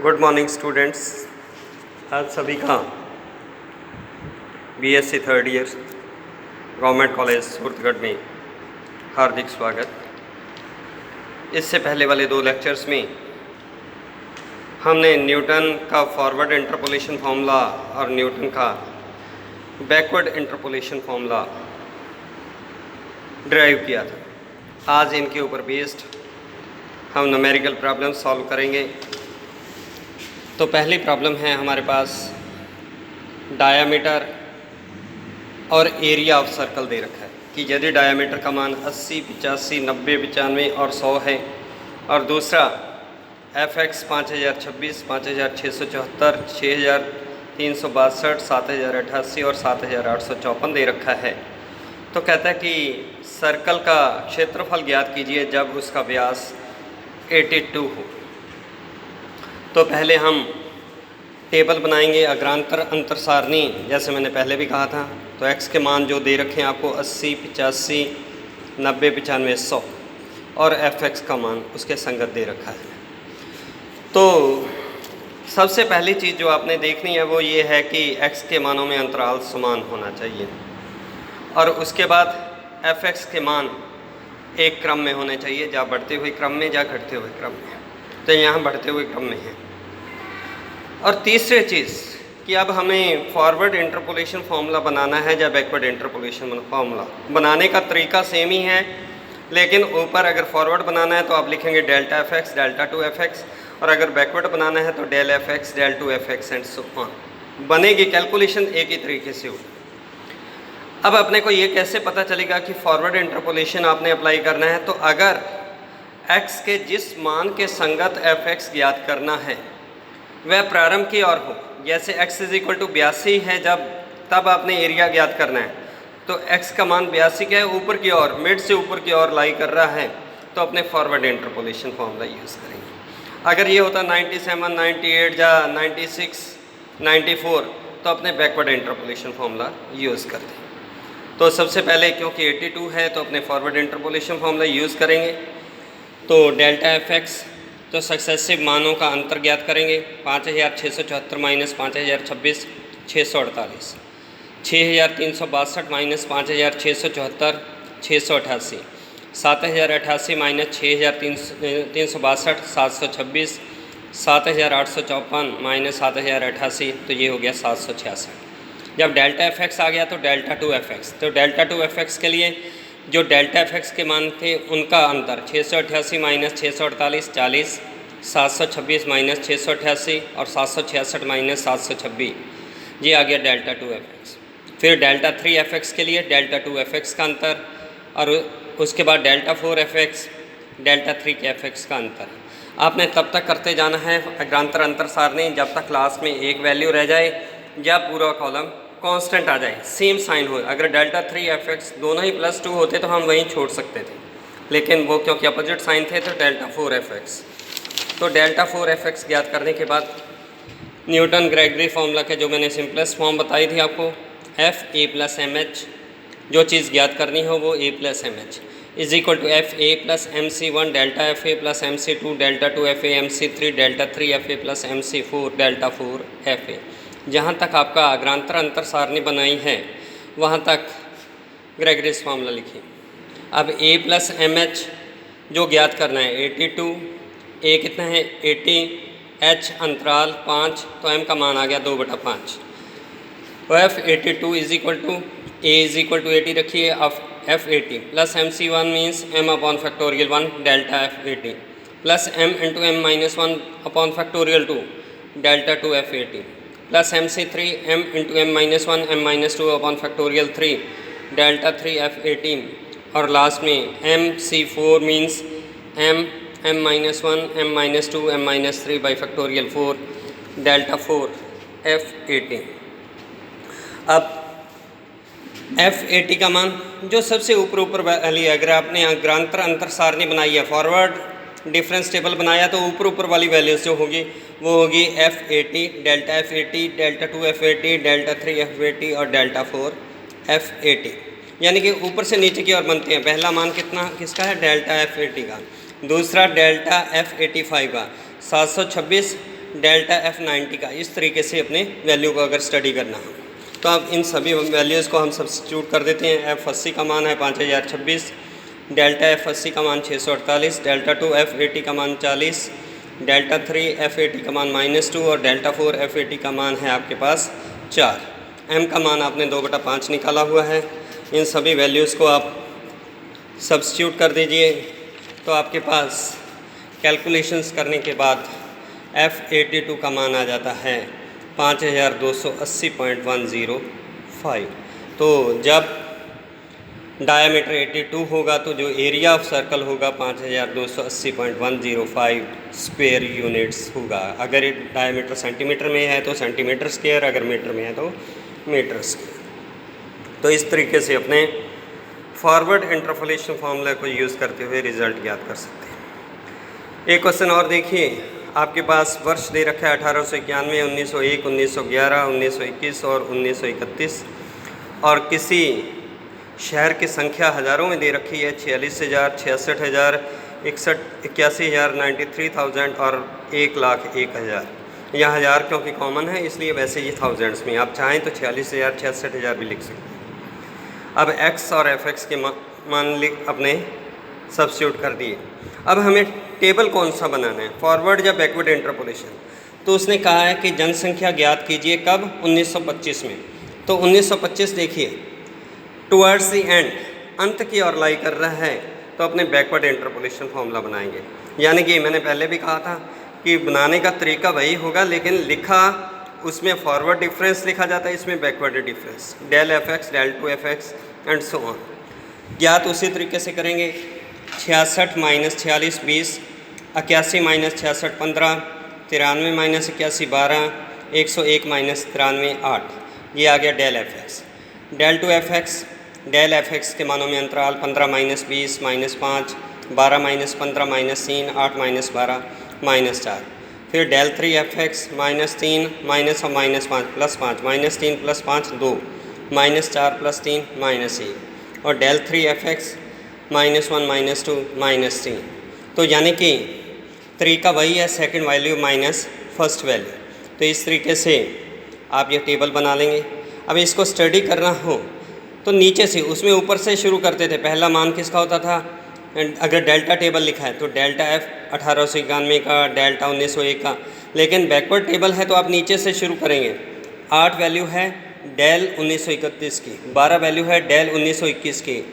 Good morning students. आज सभी का BSc third year government college Suratgarh में हार्दिक स्वागत। इससे पहले वाले दो लेक्चर्स में हमने न्यूटन का फॉरवर्ड इंटरपोलेशन फार्मूला और न्यूटन का बैकवर्ड इंटरपोलेशन फार्मूला ड्राइव किया था। आज इनके ऊपर बेस्ड हम न्यूमेरिकल प्रॉब्लम सॉल्व करेंगे। तो पहली प्रॉब्लम है हमारे पास डायामीटर और एरिया ऑफ सर्कल दे रखा है कि यदि डायामीटर का मान 80, 85, 90, 95 और 100 है और दूसरा fx 5026, 5674, 6362, 7088 और 7854 दे रखा है। तो कहता है कि सर्कल का क्षेत्रफल ज्ञात कीजिए जब उसका व्यास 82 हो। तो पहले हम टेबल बनाएंगे अग्रांतर अंतर सारणी, जैसे मैंने पहले भी कहा था। तो x के मान जो दे रखे हैं आपको 80, 85, 90, 95, 100 और fx का मान उसके संगत दे रखा है। तो सबसे पहली चीज़ जो आपने देखनी है वो ये है कि x के मानों में अंतराल समान होना चाहिए और उसके बाद fx के मान एक क्रम में होने चाहिए, या बढ़ते हुए क्रम में या घटते हुए क्रम में। तो यहाँ बढ़ते हुए क्रम में है। और तीसरी चीज़ कि अब हमें फॉरवर्ड इंटरपोलेशन फार्मूला बनाना है या बैकवर्ड इंटरपोलेशन फार्मूला। बनाने का तरीका सेम ही है, लेकिन ऊपर अगर फॉरवर्ड बनाना है तो आप लिखेंगे delta f x, delta two f x, और अगर बैकवर्ड बनाना है तो del f x, del two f x and so on. बनेगी कैलकुलेशन एक ही तरीके से होगी। अब अपने को ये कैसे पता चलेगा कि फॉरवर्ड इंटरपोलेशन आपने अप्लाई करना है? तो अगर x के जिस मान के संगत fx ज्ञात करना है वह प्रारंभ की ओर हो, जैसे x इज इक्वल टू 82 है जब, तब आपने एरिया ज्ञात करना है। तो x का मान 82 क्या है? ऊपर की ओर, मिड से ऊपर की ओर लाई कर रहा है, तो अपने फॉरवर्ड इंटरपोलेशन फॉर्मूला यूज़ करेंगे। अगर ये होता 97, 98 या 96, 94 तो अपने बैकवर्ड इंटरपोलेशन फॉर्मूला यूज़ कर दें। तो सबसे पहले क्योंकि 82 है तो अपने फॉरवर्ड इंटरपोलेशन फॉर्मूला यूज़ करेंगे। तो डेल्टा एफ एक्स, तो सक्सेसिव मानों का अंतर ज्ञात करेंगे। 5674 माइनस 5026, 648, 6362 माइनस 5674, 688, 7088 माइनस 6362, 726, 7854 माइनस 7088, तो ये हो गया 766। जब डेल्टा एफ एक्स आ गया तो डेल्टा टू एफ एक्स, तो डेल्टा टू एफ एक्स के लिए जो डेल्टा एफ एक्स के मान थे उनका अंतर 688 माइनस 648, 40, 726 माइनस 688 और 766 माइनस 726, ये आ गया डेल्टा टू एफ एक्स। फिर डेल्टा थ्री एफ एक्स के लिए डेल्टा टू एफ एक्स का अंतर, और उसके बाद delta four F x, delta three के एफ एक्स का अंतर। आपने तब तक करते जाना है अग्रांतर अंतर सारणी जब तक क्लास में एक वैल्यू रह जाए या पूरा कॉलम कांस्टेंट आ जाए, सेम साइन हो। अगर डेल्टा थ्री एफ एक्स दोनों ही +2 होते तो हम वहीं छोड़ सकते थे, लेकिन वो क्योंकि अपोजिट साइन थे तो डेल्टा फोर एफ एक्स। तो डेल्टा फोर एफ एक्स ज्ञात करने के बाद न्यूटन ग्रेगरी फार्मूला के जो मैंने सिंपलेस्ट फॉर्म बताई थी आपको, F A plus M H, जो चीज़ ज्ञात करनी हो वो A plus M H is equal to F A plus M C one, delta F A plus M C two, delta two F A M C three, delta three F A plus M C four, delta four F A. जहाँ तक आपका अग्रांतर अंतर सारणी बनाई है वहाँ तक Gregory's formula लिखिए। अब a प्लस एम एच जो ज्ञात करना है 82, a कितना है 80, h अंतराल 5, तो m का मान आ गया 2/5। तो f82 is equal to a is equal to 80 रखिए। अब f80 plus MC1 means m upon factorial 1 delta f80 plus m into m minus 1 upon factorial 2 delta 2 f80 plus MC3 m into m minus 1 m minus 2 upon factorial 3 delta 3 f18, और last में MC4 means m minus 1 m minus 2 m minus 3 by factorial 4 delta 4 f18। अब f80 का मान जो सबसे ऊपर वाली, अगर आपने अग्रांतर अंतर सारणी बनाई है, फॉरवर्ड डिफरेंस टेबल बनाया, तो ऊपर वाली वैल्यूज जो होगी वो होगी f80, delta f80, delta 2 f80, delta 3 f80 और डेल्टा 4 f80, यानी कि ऊपर से नीचे की ओर बनते हैं। पहला मान किसका है? डेल्टा f80 का। दूसरा डेल्टा f85 का 726 डेल्टा एफ 90 का। इस तरीके से अपने वैल्यू को अगर स्टडी करना हो तो अब इन सभी वैल्यूज़ को हम सब्स्टिट्यूट कर देते हैं। एफ 80 का मान है 5026, डेल्टा एफ 80 का मान 648, डेल्टा 2 एफ 80 का मान 40, डेल्टा 3 एफ 80 का मान -2 और डेल्टा 4 एफ 80 का मान है आपके पास 4। एम का मान आपने 2/5 निकाला हुआ है। इन सभी वैल्यूज़ को आप सब्स्टिट्यूट कर दीजिए तो आपके पास कैलकुलेशंस करने के बाद F82 का मान आ जाता है 5280.105। तो जब डायामीटर 82 होगा तो जो एरिया ऑफ सर्कल होगा 5280.105 स्क्वायर यूनिट्स होगा। अगर ये डायामीटर सेंटीमीटर में है तो सेंटीमीटर स्क्वायर, अगर मीटर में है तो मीटर स्क्वायर। तो इस तरीके से अपने फॉरवर्ड इंटरपोलेशन फार्मूला को यूज़ करते हुए रिज़ल्ट ज्ञात कर सकते हैं। एक क्वेश्चन और देखिए, आपके पास वर्ष दे रखा है 1891, 1901, 1911, 1921 और 1931 और किसी शहर की संख्या हज़ारों में दे रखी है 46,000, 66,000, 81,000, 93,000 और 1,01,000। यह हज़ार क्योंकि कॉमन है इसलिए वैसे ये थाउजेंड्स में, आप चाहें तो 46,000, 66,000 भी लिख सकते हैं। अब x और fx के मान अपने सब्स्टिट्यूट कर दिए। अब हमें टेबल कौन सा बनाना है, फॉरवर्ड या बैकवर्ड इंटरपोलेशन। तो उसने कहा है कि जनसंख्या ज्ञात कीजिए कब, 1925 में। तो 1925 देखिए टुवर्ड्स द एंड, अंत की ओर लाई कर रहा है, तो अपने बैकवर्ड इंटरपोलेशन फॉर्मूला बनाएंगे। यानी कि मैंने पहले भी कहा था कि बनाने का तरीका वही होगा, लेकिन लिखा उसमें फॉरवर्ड डिफरेंस लिखा जाता है, इसमें backward difference, del f x, del 2f(x) and so on. ज्ञात उसी तरीके से करेंगे। 66 - 46 20, 81 - 66 15, 93 - 81 12, 101 - 93 8। ये आ गया del f x. Del 2f(x), del f x के मानों में अंतराल 15 - 20 - 5, 12 - 15 - 3, 8 - 12 - 4। फिर डेल 3f(x), -3 माइनस और -5 +5, -3 + 5 2, -4 + 3 -1 और डेल 3f(x), -1 -2 -3। तो यानी कि तरीका वही है, second value minus first value. तो इस तरीके से आप ये टेबल बना लेंगे। अब इसको स्टडी करना हो तो नीचे से, उसमें ऊपर से शुरू करते थे। पहला मान किसका होता था, अगर डेल्टा टेबल लिखा है तो डेल्टा एफ 1891 का, डेल्टा 1901 का। लेकिन बैकवर्ड टेबल है तो आप नीचे से शुरू करेंगे। 8 वैल्यू है डेल 1931 की, 12 वैल्यू है डेल 1921 की,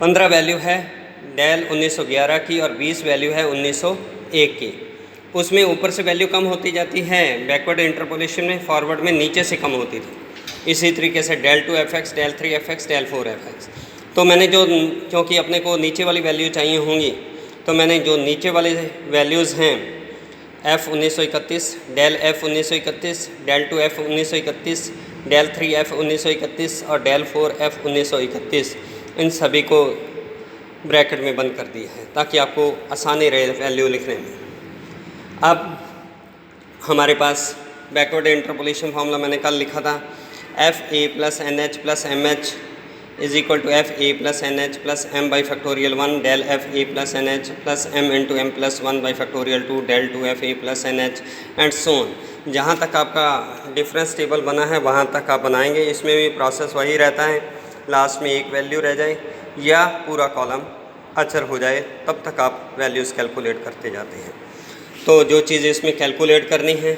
15 वैल्यू है डेल 1911 की और 20 वैल्यू है 1901 की। उसमें ऊपर से वैल्यू कम होती जाती है, बैकवर्ड इंटरपोलेशन में फॉरवर्ड में नीचे से कम होती थी। इसी तरीके से del 2f(x), del 3f(x), del 4f(x). तो मैंने जो, क्योंकि अपने को नीचे वाली वैल्यू चाहिए होंगी, तो मैंने जो नीचे वाले वैल्यूज़ हैं f 1931, del f 1931, del 2f 1931, del 3f 1931 और डेल 4f 1931, इन सभी को ब्रैकेट में बंद कर दिया है ताकि आपको आसानी रहे वैल्यू लिखने में। अब हमारे पास बैकवर्ड इंटरपोलेशन फार्मूला मैंने कल लिखा था, fa + nh + mh is equal to fa + nh + m by factorial 1 del fa + nh + m × m + 1 by factorial 2 del 2fa + nh and so on. जहाँ तक आपका डिफरेंस टेबल बना है वहाँ तक आप बनाएंगे। इसमें भी प्रोसेस वही रहता है, लास्ट में एक वैल्यू रह जाए या पूरा कॉलम अचर हो जाए, तब तक आप वैल्यूज़ कैलकुलेट करते जाते हैं। तो जो चीज़ इसमें कैलकुलेट करनी है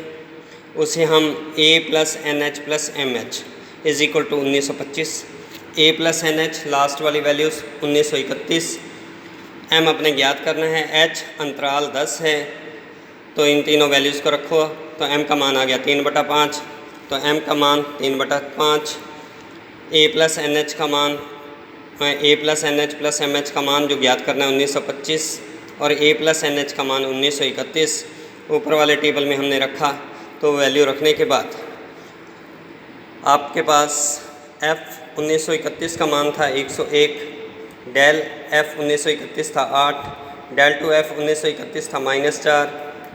उसे हम a + nh + mh is equal to 1925, a + nh last वाली वैल्यूज़ 1931, m अपने ज्ञात करना है, h अंतराल 10 है, तो इन तीनों वैल्यूज़ को रखो तो m का मान आ गया 3/5, तो m का मान 3/5, a + nh का मान, a + nh + mh का मान जो ज्ञात करना है 1925 और a + nh का मान 1931 ऊपर वाले टेबल में हमने रखा। तो वैल्यू रखने के बाद आपके पास f 1931 का मान था 101, डेल f 1931 था 8, डेल 2f 1931 था -4,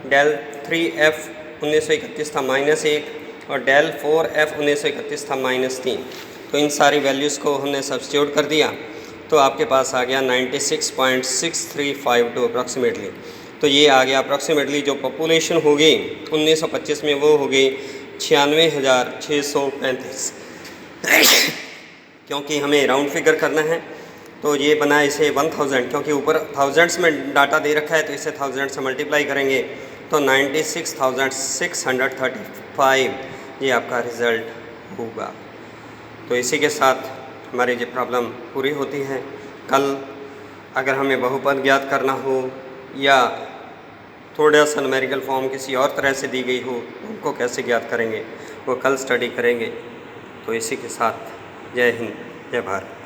डेल 3f 1931 था -1 और डेल 4f 1931 था -3। तो इन सारी वैल्यूज़ को हमने सब्स्टिट्यूट कर दिया तो आपके पास आ गया 96.6352 अप्रॉक्सीमेटली। तो ये आ गया अप्रॉक्सीमेटली जो पॉपुलेशन होगी 1925 में वो होगी 96,635 क्योंकि हमें राउंड फिगर करना है तो ये बना इसे 1000 क्योंकि ऊपर थाउजेंड्स में डाटा दे रखा है तो इसे 1000 से मल्टीप्लाई करेंगे तो 96,635 ये आपका रिज़ल्ट होगा। तो इसी के साथ हमारी ये प्रॉब्लम पूरी होती है। कल अगर हमें बहुपद ज्ञात करना हो या थोड़ा सा न्यूमेरिकल फॉर्म किसी और तरह से दी गई हो तो उनको कैसे ज्ञात करेंगे वो कल स्टडी करेंगे। तो इसी के साथ जय हिंद जय भारत।